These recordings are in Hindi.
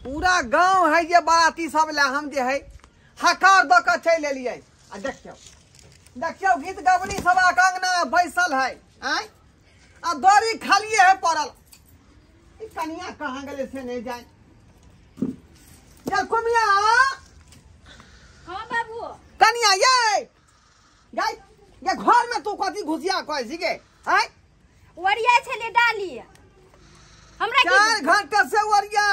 पूरा गांव है ये बाराती सब ला हम जे है हकार द के चल एलिए। आ देखियो देखियो गीत गवनी सब कंगना बैसल है आय आ दौरी खालिए है पड़ल। ई कनिया कहां गेले से नहीं जाए। चल कुमिया। हां बाबू कनिया ये गाय ये घर में तू कथी घुसिया कहै छी गे आय वरिया छले डाली हमरा 4 घंटा से वरिया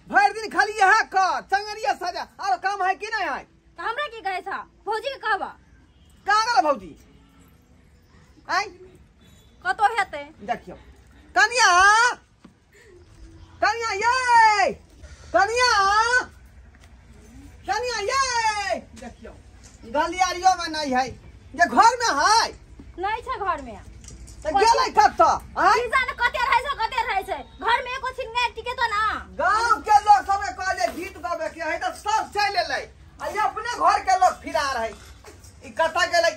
भर दिन खाली है क चंगरिया सजा और काम है कि नहीं है। तो हमरा की कहे था भौजी के कहबा कहां गेल भौजी आय कतो हेते देखियो कनिया कनिया ये कनिया कनिया ये देखियो गलियारियों में नहीं है ये घर में है नहीं छै घर में तो गेलै कत आय जाने कते रहै छै घर में एको छिन नहीं टिके तो ना। गांव के लोग सब कहले गीत गावे के है तो सब चल एलै आ ये अपने घर के लोग फिरा रहे ई कता गेलै।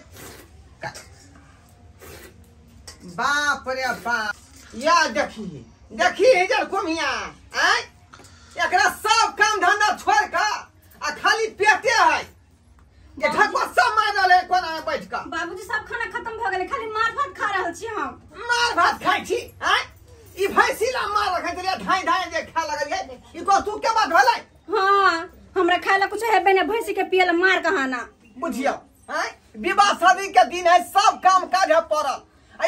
बाप रे बाप या देखी देखी इधर कुमिया आय एकरा सब काम धंधा छोड़ के आ खाली पेटे है ये ढकवा सब मार रहले कोना में बैठ के। बाबूजी सब खाना खत्म भ गेलै खाली मार भात खा रहल छी हम। मार भात खाइ छी आय ई भैंसीला मार रखै तरिया धाई धाई जे खा लगलिए ई को तू के बात भेलै। हां हमरा खाइला कुछ हेबे ने भैंसी के पियला मार कहाना बुझियो आय विवाह शादी के दिन है सब काम काज है पड़ल आ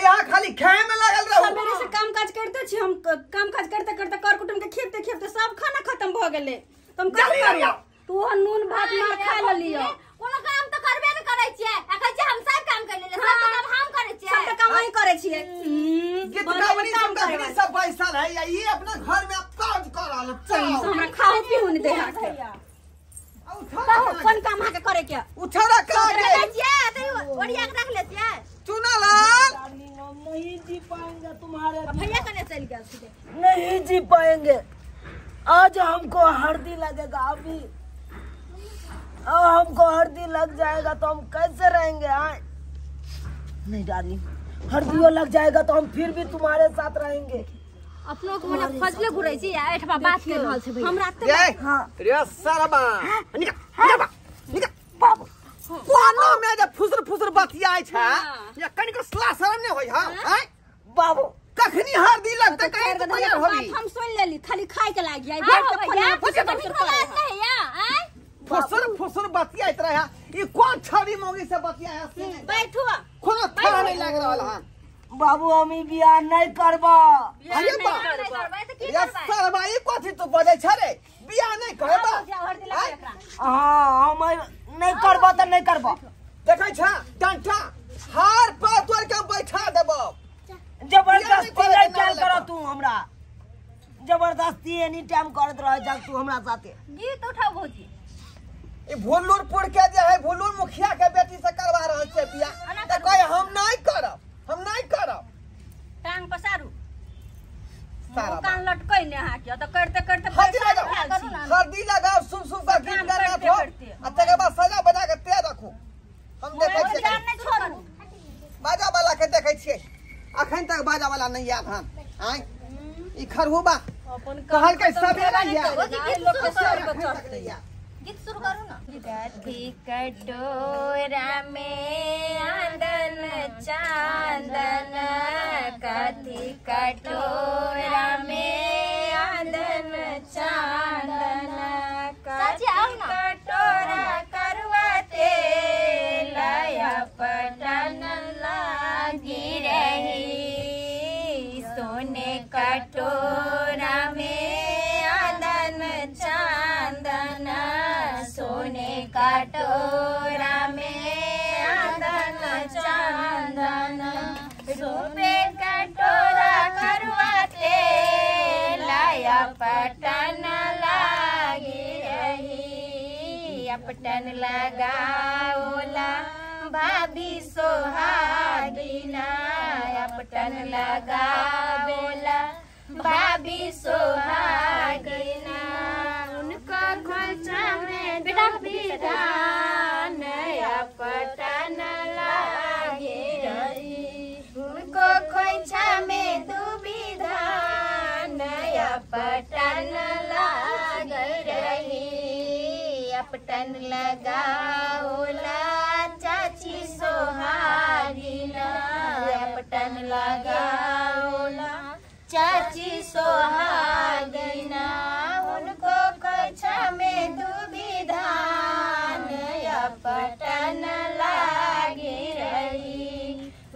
यहाँ खाली खाए में लगल रहू। सबेरे से काम काज करते छी हम काम काज करते करते कर कुटुम के खेपते खेपते सब खाना खत्म भ गेलै। तुम का करियो तू नून भात मार खा लेलियो कोनो काम तो करबे न करै छियै आ कहै छै हम सब काम कर लेले सब काम हम करै छियै सब काम हम करै छियै। गीत गावनी सब बैसल है ये अपने घर में काज कर रहल चल हमरा खाओ पीऊ न दे हाथ कोन काम हाके करे के उठौरा का रखै छियै त ओरिया के रख ले छियै चुनालाल नहीं जी पाएंगे तुम्हारे भैया कने चल गया सीधे नहीं जी पाएंगे। आज हमको हल्दी लगेगा अभी हमको हल्दी लग जाएगा तो हम कैसे रहेंगे आए नहीं डार्लिंग हल्दियों लग जाएगा तो हम फिर भी तुम्हारे साथ रहेंगे। अपनो को मने फजले घुरै छी आ एठबा बात कर रहल छै भैया हमरा त हां रे सरबा निका निका बाबू कोनो में जे फुसर बतियाय छै या कनिको सला शरम ने होय हां बाबू कखनी हरदी लगते कहीं तो तैयार होली हम सुन लेली खाली खाए के लाग जाय बैठ के फनिया फुसर बतियात रहा ई कोन छड़ी मौगी से बतियाय से बैठो कोनो थोड़ा नहीं लग रहल हां बाबू हम बियाह नहीं करबा। अरे बा या सरबा ई कथि तो बजै छ रे बियाह नहीं करबा हां हम नहीं करबा त नहीं करबा। देखै छ डंटा हार पर तोर के बैठा देबो जबरदस्ती नहीं चल करो तू हमरा जबरदस्ती एनी टाइम करत रह जा तू हमरा साथे गीत उठाओ भौजी ई भुल्लुरपुर के जे है भुल्लुर मुखिया के बेटी से करवा रहल छै बियाह त कहे हम नहीं करब टांग पसारू सारा कान लटकै ने हाकियो त करते करते हल्दी लगाओ सुम का गीत गाना हो आ तके बाद सजा बना के ते रखू हम देखै छियै जान नहीं छोड़ू बाजा वाला के देखै छियै अखन तक बाजा वाला नहीं आत हन आय ई खरहुबा अपन कहल के सबेरा या गीत शुरू करू ना। कथी कटोरा में आंदन चांदन कथी कटोरा में आंदन चांदन कटोरा करवा तेल पटन लागी रही सोने कटोरा में आंदन चांदन सोने कटोरा में आंदन चांदन रूपे कटोरा करवाते लाया पटन लागी रही अपटन लगाओला भाभी सोहागिना अपटन लगाओला भाभी सोहागिना उनका खर्चा में बेटा विधान पटन लागे रही उनको खोइछा में दुविधान पटन लागे पटन लगाओला चाची सोहागिना पटन लगाओला चाची सोहागिना उनको कछा में दुविधान या पटन लागे रही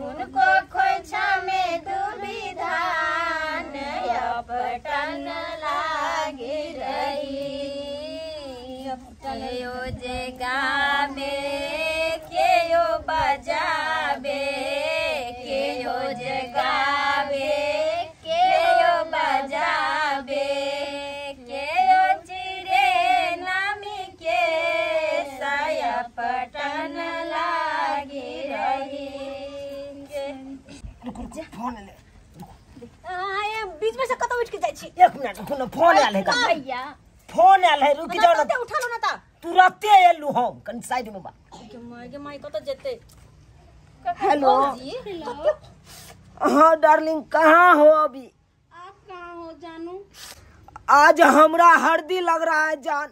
उनको खोछा में दुविधान या पटन लागे रही केयो जे गावे केयो बजावे केयो जे गावे केयो बजावे केयो चिरे नामी के साया पटन लागे रही फोन ले बीच में से कतौ उठ के जाइ छी। 1 मिनट रुको, फोन आयल है भैया फोन आयल है, रुक जाओ ना, उठा लो ना ता तुरंते एलू हम कन साइड में बा। के माई कतौ जेते। हेलो हेलो हाँ डार्लिंग कहाँ हो अभी? आप कहाँ हो जानू? आज हमरा हल्दी लग रहा है जान,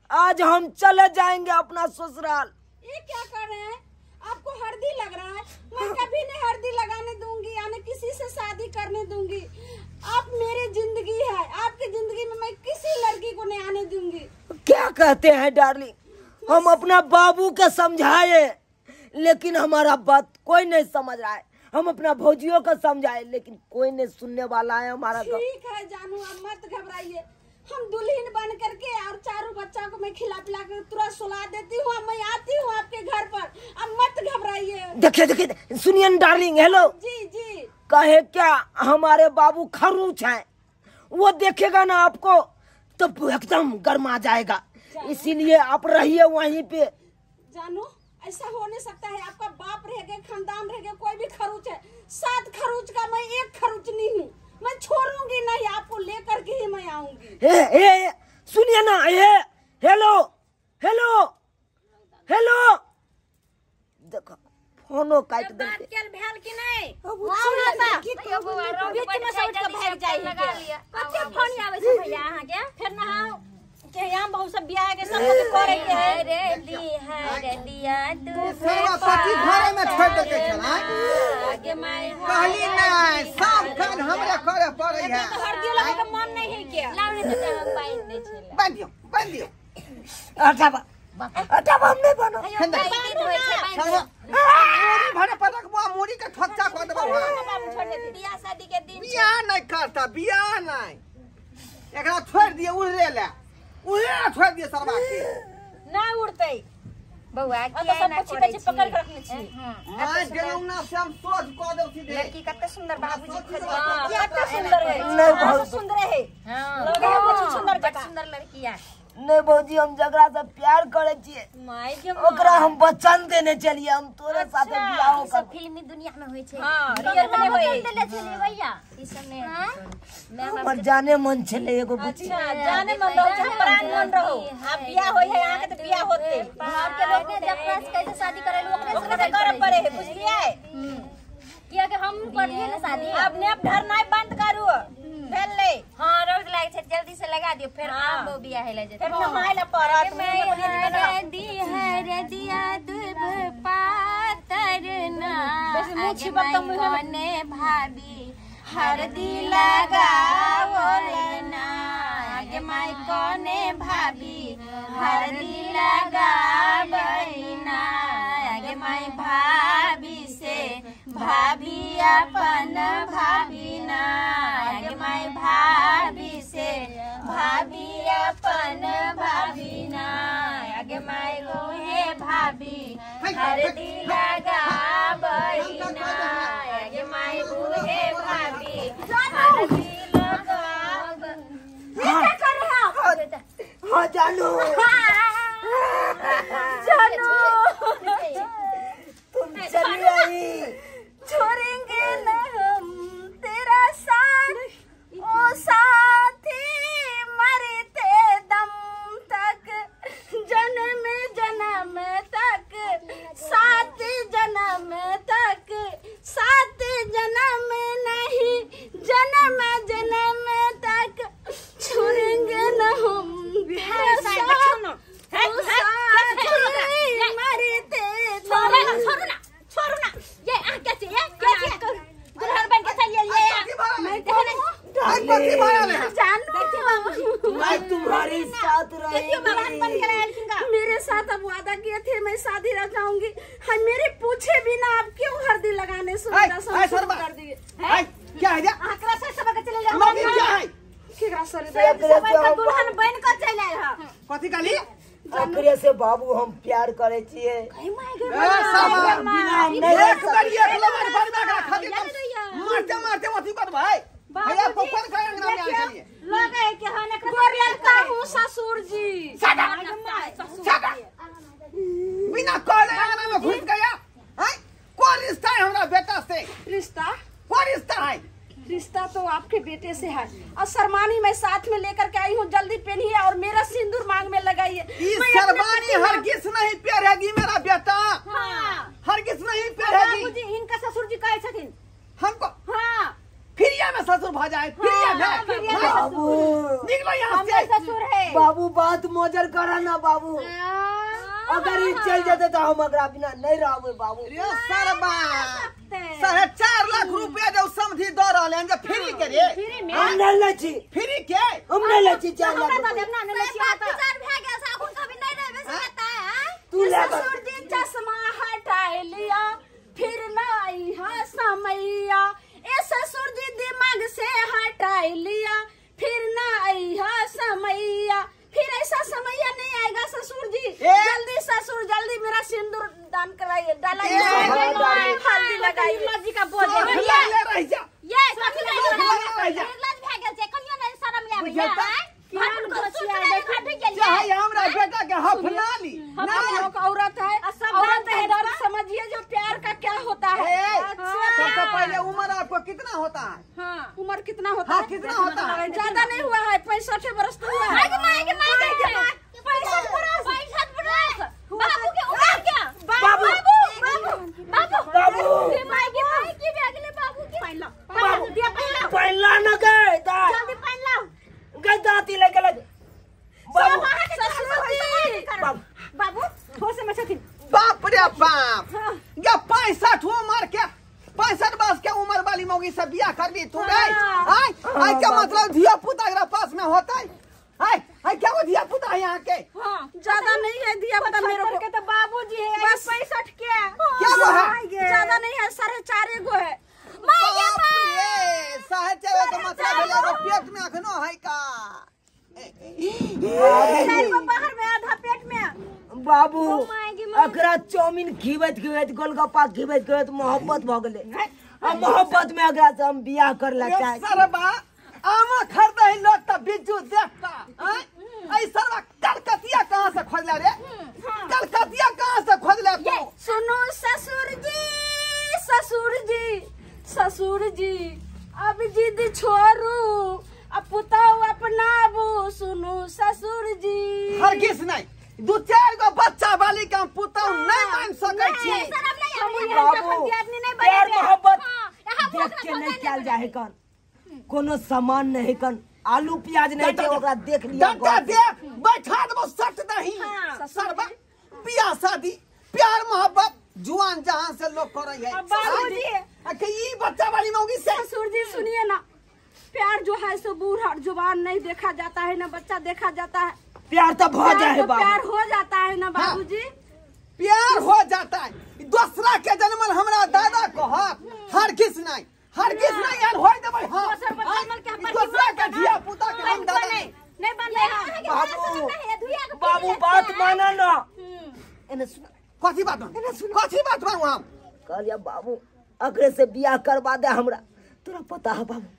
आज हम चले जाएंगे अपना ससुराल। ये क्या कर रहे हैं? आपको हल्दी लग रहा है? मैं कभी नहीं हल्दी लगाने दूंगी, यानी किसी से शादी करने दूंगी। आप मेरी जिंदगी है, आपकी जिंदगी में मैं किसी लड़की को नहीं आने दूंगी। क्या कहते हैं डार्लिंग, हम अपना बाबू को समझाए लेकिन हमारा बात कोई नहीं समझ रहा है, हम अपना भौजियों को समझाए लेकिन कोई नहीं सुनने वाला है हमारा। ठीक है जानू, अब मत घबराइए, हम दुल्हन बन करके और चारों बच्चा को मैं खिला पिला कर तुरंत सुला देती हूँ। मैं आती हूँ आपके घर पर, अब मत घबराइए। देखिए देखिए सुनिए डार्लिंग, हेलो जी जी कहे क्या हमारे बाबू खरूच हैं, वो देखेगा ना आपको तो एकदम गर्मा जाएगा, इसीलिए आप रहिए वहीं पे। जानू ऐसा हो नहीं सकता है, आपका बाप रह गए, खानदान रह गए, कोई भी खरूच है, 7 खरूच का मैं 1 खरूच नहीं हूँ, मैं छोड़ूंगी नहीं, आपको लेकर के ही मैं आऊंगी। सुनिए ना, हेलो हेलो हेलो देखो फोनो काट दे। बात क्या भेल कि नहीं? फोन आवे छै भैया अहाँ के, फिर ना के यहाँ बहुत सब बियाह के सब लोग करे के है रे दिया सारा पति घरे में छोड़ देते छला आगे माय कहली नहीं सब काज हमरे करे पड़े है। तो हल्दी लगे के मन नहीं है क्या? लावने तो हम पाइन दे छले बांध दियो हटावा हम नहीं बनो। पाइन दे होय छै पाइन मोरी भरे पटक बुआ मोरी के ठच्चा कर देबो। छोड़ दे बियाह शादी के दिन बियाह नहीं करता, बियाह नहीं, एकरा छोड़ दिए उड़े ले, उड़े छोड़ दिए सरवा के ना उड़ते बउआ तो किया सब ना पछी करे पछी पकड़ के रखने छी। हां गेलौना से हम सोच को देब सीधे। लड़की कते सुंदर बाबूजी खोज कितना सुंदर है, नहीं बहुत सुंदर है, हां लगे है बहुत सुंदर बड़ जगह। सुंदर लड़किया नहीं भौजी हम जगरा से प्यार करे छिए, माय के ओकरा हम वचन देने चलिए हम तोरे साथे बियाह ई सब फिल्मी दुनिया में होय छै। हां रियल में होय ले चले भैया ई सब में हमर जाने मन छले एगो बुच्ची। अच्छा जाने मन रहो चाहे प्राण मन रहो, आप बियाह होय है आके तो बियाह होते आपके लोग ने जब क्लास कैसे शादी करे लोग ने ओकरे से करे पड़े है, बुझलिए? किया कि हम करिए ना शादी अपने आप घर नहीं बंद करू भेल ले। हां रोड लाग छै जल्दी से लगा दियो फिर आप लोग बियाह है ले जेते। फिर नहाय ला पड़त मैं दिया दुब पातर ना आगे मैंने भाभी हरदी लगाओ लेना आगे मैं कोने भाभी हरदी लगाबैना आगे मैं भाभी से भाभी अपन भाभी ना आगे मैं भाभी से भाभी अपन भाभी ना आगे मैं रोहे भाभी हरदी लगाबैना आगे मैं रोहे भाभी हरदी लगाब। क्या कर रहे हैं आप? हाँ जानू जानू तुम चली आई, छोड़ेंगे न हम तेरा साथ, ओ साथी मरते दम तक, जन्म जन्म तक, 7 जन्म तक, 7 जन्म नहीं जन्म जन्म तक, छोड़ेंगे न हम तेरा साथ। तुम्हारे साथ रहेंगे। मेरे साथ अब वादा किए थे मैं शादी रह जाऊंगी, हम मेरे पूछे बिना आप क्यों हल्दी लगाने शुरू कर दिए? क्या है आकरा से सब के चले जाओ। मम्मी क्या है केकरा सर दुल्हन बन कर चले आ। कथी काली आखिर से बाबू हम प्यार करे छिए। मारते मारते अथी कर भाई भैया पोखर का अंगना में आए चलिए लगे के हने गोर लगता हूं ससुर जी। सादा बिना कॉले अंगना में घुस गया है। कौन रिश्ता है हमारा बेटा से? रिश्ता कौन रिश्ता है? रिश्ता तो आपके बेटे से है और शर्मानी मैं साथ में लेकर के आई हूँ। जल्दी पहनिए और मेरा सिंदूर मांग में लगाइए। शर्मानी हरगिज नहीं पहनेगी मेरा बेटा। हरगिज नहीं पहनेगी। इनका ससुर जी कहे छथिन हमको हाँ फिरिया में ससुर भाजा है। फिरिया में बाबू निकलो यहाँ से। ससुर है बाबू बात मोजर करा ना बाबू। अगर ये चल जाते तो हम अगरा बिना नहीं रहोगे बाबू। सरबा 4.5 लाख रुपया जो समझी दो रहे हैं फ्री के रे। हम नहीं लची फ्री के हम नहीं लची 4 लाख तू ले ससुर जी चश्मा हटाए लिया फिर न आई है समैया। ए ससुर जी दिमाग से हटाए लिया फिर न आई है समैया। फिर ऐसा समैया नहीं आएगा ससुर जी। जल्दी ससुर जल्दी मेरा सिंदूर दान कराइए डालाइए हल्दी लगाइए। मर्जी का बोल ये हमरा बेटा के हफना ली औरत है औरत है दर्द समझिए जो प्यार का क्या होता है। सबसे पहले उम्र आपको कितना होता है? हाँ उम्र कितना होता है? कितना होता है? ज्यादा नहीं हुआ है 65 वर्ष तो हुआ है। 65 वर्ष बाबू के उम्र क्या? बाबू पहला न गए जल्दी पहन लो। गए दाती लेके लगे बाबू ठोस में छथिन। बाप रे बाप या 65 उम्र के 65 वर्ष के उम्र वाली मौगी से बियाह कर दी तू रे? आई क्या मतलब धिया पुता अगर पास में होता है? आई क्या वो धिया पुता है यहाँ के? ज्यादा नहीं है धिया पुता मेरे को तो बाबूजी है। बस 65 क्या वो है? ज्यादा नहीं है 4.5 गो है। बाप रे 4.5 का मतलब है पेट में अखनो है का? बाहर में आधा पेट में। बाबू अकरा चाउमीन खिबैत खिबैत गोलगप्पा खिबैत खिबैत मोहब्बत भ गेले। आ मोहब्बत में अकरा से हम बियाह करला चाहे। सरबा आमा खरीदा है लोग त बिज्जू देखता ऐ सरबा कलकतिया कहां से खोजला रे? कलकतिया कहां से खोजला तू? सुनो ससुर जी अब जिद छोड़ू अब पुताऊ अपनाबू। सुनो ससुर जी हरगिज नहीं 2-4 गो बच्चा वाली का पुताऊ नहीं मान सकै छी। बाबू प्यार मोहब्बत देख के नहीं कैल जाए कन। कोनो सामान नहीं कन आलू प्याज नहीं दे ओकरा देख लिया डंडा देख बैठा दबो सट दही। सरबा बियाह शादी प्यार मोहब्बत जुआन जहां से लोग करे है। बाबूजी कि ई बच्चा वाली मौगी से ससुर जी सुनिए ना प्यार जो है सो बूढ़ और जुबान नहीं देखा जाता है ना बच्चा देखा जाता है। प्यार तो हो जाए बाबू। प्यार हो जाता है ना बाबूजी। प्यार हो जाता है। दूसरा के जन्मल हमरा दादा को हरगिज नहीं यार होय देबै। हां दूसरा के धिया पुता के हम दादा नहीं बन बाबू बात माना ना। एने सुन कथी बात मानू हम? कहलिया बाबू अकरे से बियाह करवा दे हमरा। तोरा पता है बाबू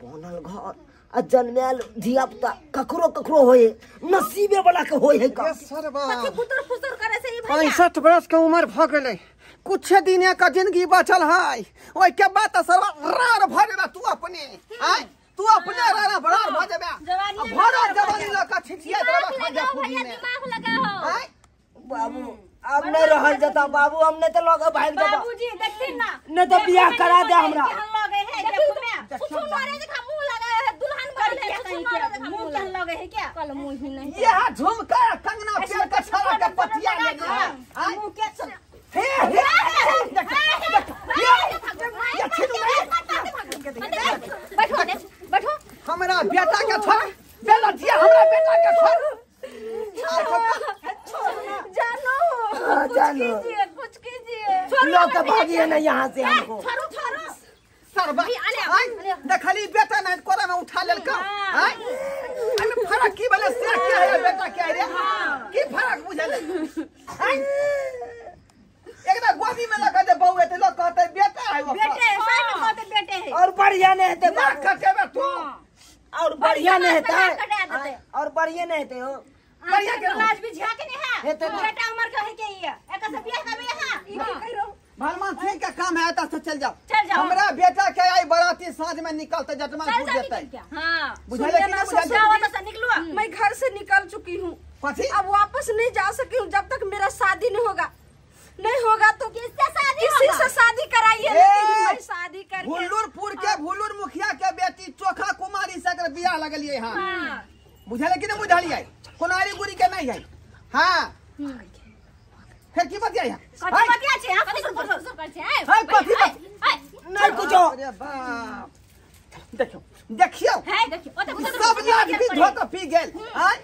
बनल घर आ जन्मेल धिया पुता ककरो होए नसीबे वाला के होए है का? सरबा फुसुर करे से 65 वर्ष के उम्र भ गेलै कुछ दिन का जिंदगी बचल है। ओइ के बाद सरबा रार भरेबा तू अपने तू अपने रार भ जेबे भरा जवानी लका छिछिया देबा खा जा खुदी में। दिमाग लगाओ बाबू अब नहीं रहल जता बाबू हमने तो लगे भाग जबा। बाबूजी देखती ना नहीं तो बियाह करा दे हमरा। लगे है देखो में सुसुमारे देखा मुंह लगाए है दुल्हन बन है सुसुमारे देखा मुंह क्या लगे है क्या? कल मुंह ही नहीं यह झुमका कंगना पेड़ का छाला का पतिया लगे है। मुंह के चल हे ये छिनु नहीं बैठो हमरा बेटा के छोड़ बेला जिया हमरा बेटा के छोड़ जानो जानो कुछ कीजिए लोग का भागिए ना यहाँ से हमको सरबा देखली बेटा नहीं कोरा में उठा लेलका हां अरे फरक की भले से क्या है बेटा क्या है रे की फरक बुझले हां एकदा गोदी में लगा दे बहू है तो लोग कहते बेटा है वो बेटे सही में कहते बेटे है और बढ़िया नहीं है ना कटे में तू और बढ़िया नहीं है और बढ़िया नहीं है हो बढ़िया के लाज भी झाके नहीं है तो बेटा उम्र का है के ये एक से बियाह करबे हां ई कह रहो भलमान सिंह का काम है तो चल जाओ चल जाओ। हमरा बेटा के आई बराती सांझ में निकलते जटमान पूछ देते हां बुझले कि नहीं बुझले जाओ तो निकलो मैं घर से निकल चुकी हूँ कथी अब वापस नहीं जा सकी हूँ जब तक मेरा शादी नहीं होगा तो किससे शादी किसी होगा? से शादी कराइए लेकिन मैं शादी करके भुल्लुरपुर के भुल्लुर मुखिया के बेटी चोखा कुमारी से अगर बियाह लगलिए हां हां बुझले कि नहीं बुझलिए कोनारी गुरी के नहीं है हां फिर की बतिया है कथि बतिया छै कथि सुर कर छै हां कथी नहीं कुछ अरे बाप देखियो है देखियो सब लाज भी धोके पी गेल हां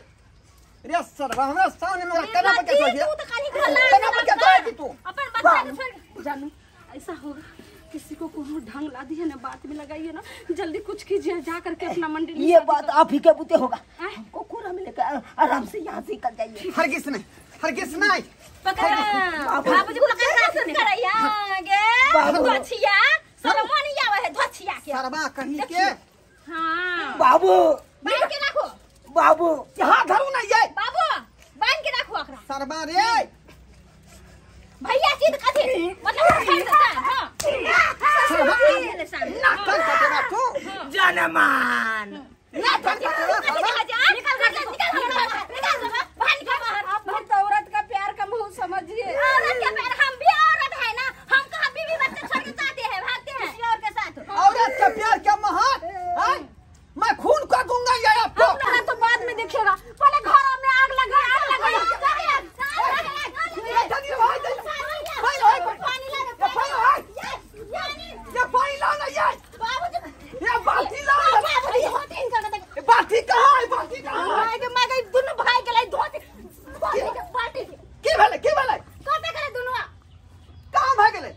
रे सरवा हमरा सामने में केना पे के तू तो खाली घर केना पे के कहै तू अपन बच्चा के छोड़ जानू ऐसा होगा किसी को कोनो ढंग ला दिए ना बात में लगाइए ना जल्दी कुछ कीजिए जा करके अपना मंडी में ये बात आप ही के बुते होगा हमको कोरा में लेकर आराम से यहाँ से निकल जाइए हरगिज नहीं बाबूजी को लगा नहीं करैया गे धोछिया सरमोनी आवे है धोछिया के सरवा कहीं के हां बाबू बांध के रखो बाबू यहाँ धरू नहीं ये बाबू बांध के रखो अकरा सरवा रे भैया चीज कथि मतलब खाई देता हां सरवा सरवा ना कर कटेगा तू जनमान ना कर कटेगा निकल बाहर आप तो औरत का प्यार का मुंह समझिए औरत के पैर हम भी औरत है ना हम कहाँ बीवी बच्चे छोड़ के जाते हैं भागते हैं किसी और के साथ औरत के प्यार के महान हैं मैं खून कर दूंगा ये आपको अपना तो बाद में देखिएगा पहले घरों में आग लगा पानी ला ये पानी लाना ये बाबूजी ये बाल्टी लाना बाबूजी होते हैं कर बाल्टी कहाँ है बाल्टी कहाँ है मैं गई दोनों भाई के लिए धोती बाल्टी की भेले कहते करे दोनों कहाँ भाग गेले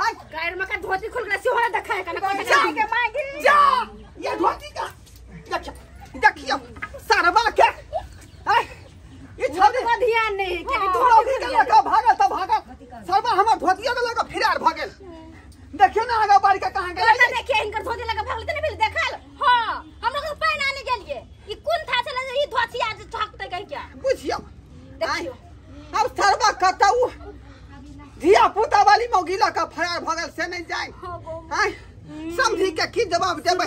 आई गायर में का धोती खुल गया सिहोरा देखा है कना जा के मांगी जा ये धोती का देखियो सरवा के आई ये छाबे को ध्यान नहीं है कि धोती के लगा भागल तो भागल सरवा हमर धोतिया के लगा फिरार भागल देखियो ना आगा बाड़ी का कहां कहना गेले देखिए इनकर धोती लगा भागलते नहीं देखल हां हम लोग पैन आने गेलिए ई कोन था चले जे ई धोती आज ठकते कह क्या बुझियो देखियो अब सरवा कटाऊ धिया पुता वाली मौगिला का फरार भगल से नहीं जाए हैं समझी के की जवाब देबै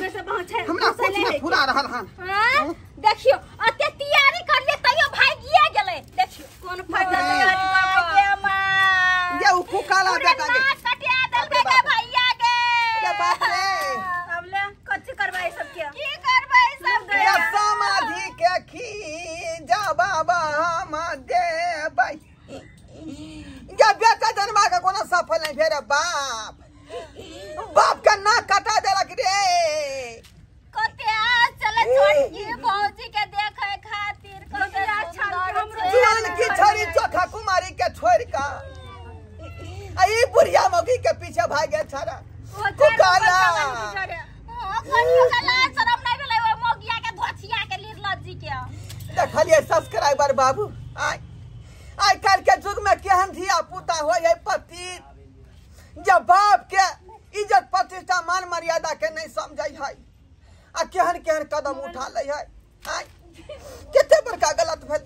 हमरा कुछ में फुरा रहल हन हां देखियो अते तैयारी कर ले तइयो भागिए गेले देखियो कोन फायदा तैयारी कर के मां ये कुकाला बेटा के कटिया दल के भैया के ये बात रे अब ले कच्ची करवाई सब के की करवाई सब ये समाधि के खी जा बाबा हम देबै ये बेटा जन्मा के कोनो सफल नहीं फेरे बाप का नाक कटा देलक रे कते चले छोड़ के भौजी के देखे खातिर कते अच्छा जुआन की छोरी चोखा कुमारी के छोड़ का आई बुढ़िया मौगी के पीछे भागे छरा कुकाला कनियो का लाज शरम नहीं भेलै ओ मोगिया के धोछिया के निर्लज्जी के देखलिए सब्सक्राइबर बाबू आई काल के युग में केहन धिया पुता हो है पति जब बाप के इज्जत प्रतिष्ठा मान मर्यादा के नहीं समझै है आ केहन केहन कदम उठा ले है आई कते बड़का गलत भेल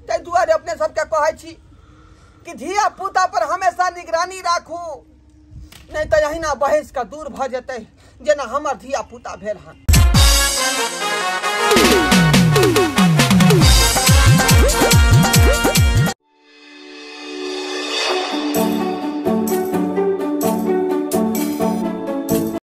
तै दुआरे अपने सबके कहै छी कि धिया पुता पर हमेशा निगरानी राखू नहीं तो यही ना बहस का दूर भ जेतै जेना हमर धिया पुता भेल हन